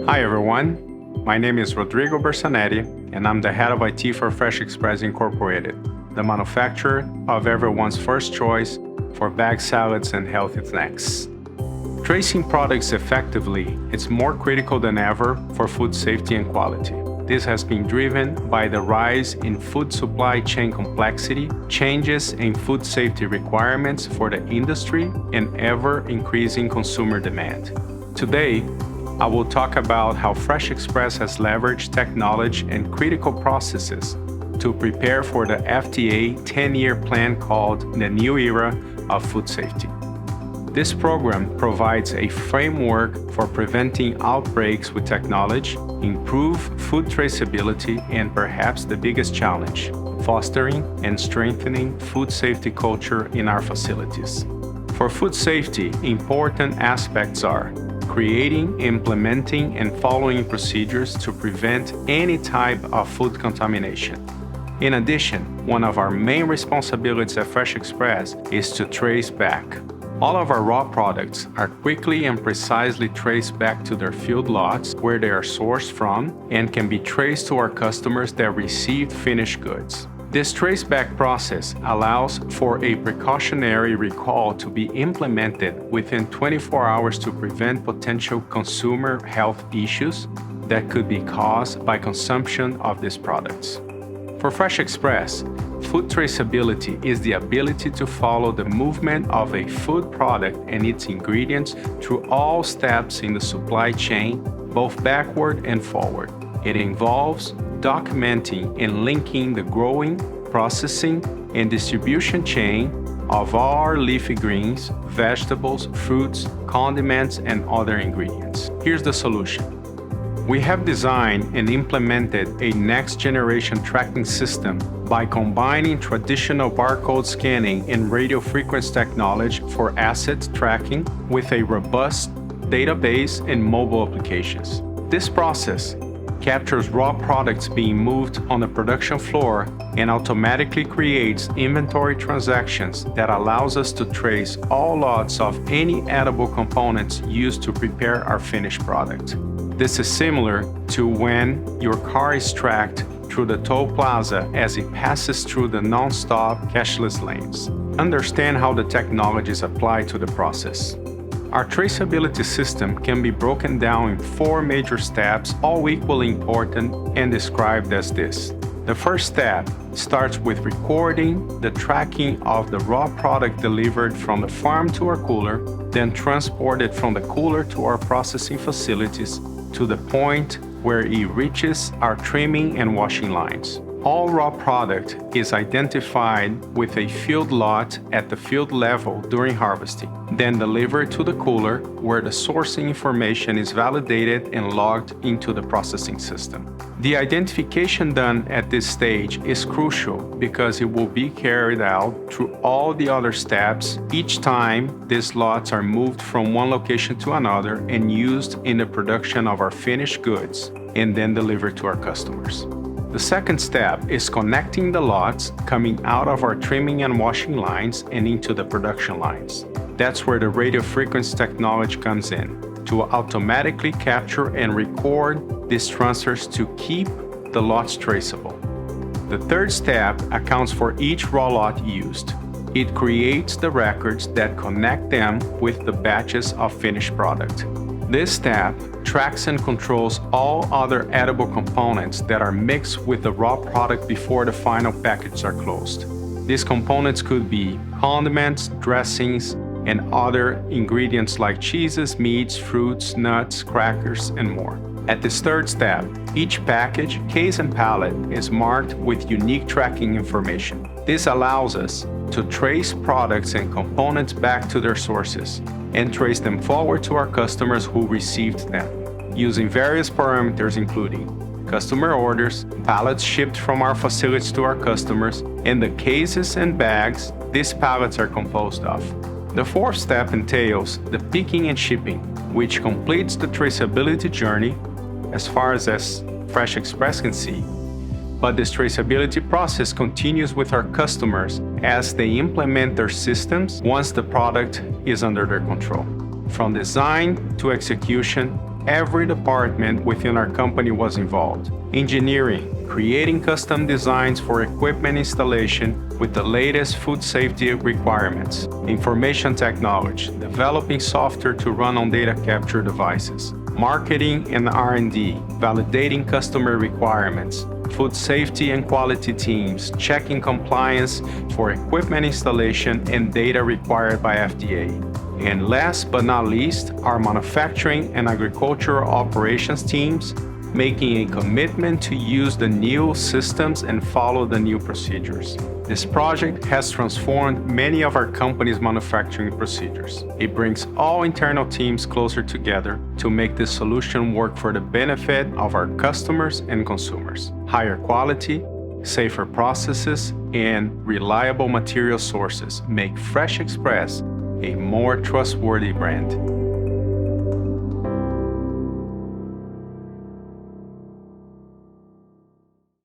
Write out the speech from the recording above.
Hi everyone, my name is Rodrigo Bersanetti and I'm the head of IT for Fresh Express Incorporated, the manufacturer of everyone's first choice for bagged salads and healthy snacks. Tracing products effectively is more critical than ever for food safety and quality. This has been driven by the rise in food supply chain complexity, changes in food safety requirements for the industry, and ever-increasing consumer demand. Today, I will talk about how Fresh Express has leveraged technology and critical processes to prepare for the FDA 10-year plan called the New Era of Food Safety. This program provides a framework for preventing outbreaks with technology, improve food traceability, and perhaps the biggest challenge, fostering and strengthening food safety culture in our facilities. For food safety, important aspects are creating, implementing, and following procedures to prevent any type of food contamination. In addition, one of our main responsibilities at Fresh Express is to trace back. All of our raw products are quickly and precisely traced back to their field lots where they are sourced from and can be traced to our customers that received finished goods. This traceback process allows for a precautionary recall to be implemented within 24 hours to prevent potential consumer health issues that could be caused by consumption of these products. For Fresh Express, food traceability is the ability to follow the movement of a food product and its ingredients through all steps in the supply chain, both backward and forward. It involves documenting and linking the growing, processing, and distribution chain of all our leafy greens, vegetables, fruits, condiments, and other ingredients. Here's the solution. We have designed and implemented a next-generation tracking system by combining traditional barcode scanning and radio frequency technology for asset tracking with a robust database and mobile applications. This process captures raw products being moved on the production floor and automatically creates inventory transactions that allows us to trace all lots of any edible components used to prepare our finished product. This is similar to when your car is tracked through the toll plaza as it passes through the non-stop cashless lanes. Understand how the technology is applied to the process. Our traceability system can be broken down in 4 major steps, all equally important and described as this. The first step starts with recording the tracking of the raw product delivered from the farm to our cooler, then transported from the cooler to our processing facilities to the point where it reaches our trimming and washing lines. All raw product is identified with a field lot at the field level during harvesting, then delivered to the cooler where the sourcing information is validated and logged into the processing system. The identification done at this stage is crucial because it will be carried out through all the other steps each time these lots are moved from one location to another and used in the production of our finished goods and then delivered to our customers. The second step is connecting the lots coming out of our trimming and washing lines and into the production lines. That's where the radio frequency technology comes in, to automatically capture and record these transfers to keep the lots traceable. The third step accounts for each raw lot used. It creates the records that connect them with the batches of finished product. This step tracks and controls all other edible components that are mixed with the raw product before the final packages are closed. These components could be condiments, dressings, and other ingredients like cheeses, meats, fruits, nuts, crackers, and more. At this third step, each package, case, and pallet is marked with unique tracking information. This allows us to trace products and components back to their sources and trace them forward to our customers who received them, using various parameters including customer orders, pallets shipped from our facilities to our customers, and the cases and bags these pallets are composed of. The fourth step entails the picking and shipping, which completes the traceability journey as far as Fresh Express can see. But this traceability process continues with our customers as they implement their systems once the product is under their control. From design to execution, every department within our company was involved. Engineering, creating custom designs for equipment installation with the latest food safety requirements. Information technology, developing software to run on data capture devices. Marketing and R&D, validating customer requirements. Food safety and quality teams, checking compliance for equipment installation and data required by FDA. And last but not least, our manufacturing and agricultural operations teams, making a commitment to use the new systems and follow the new procedures. This project has transformed many of our company's manufacturing procedures. It brings all internal teams closer together to make this solution work for the benefit of our customers and consumers. Higher quality, safer processes, and reliable material sources make Fresh Express a more trustworthy brand.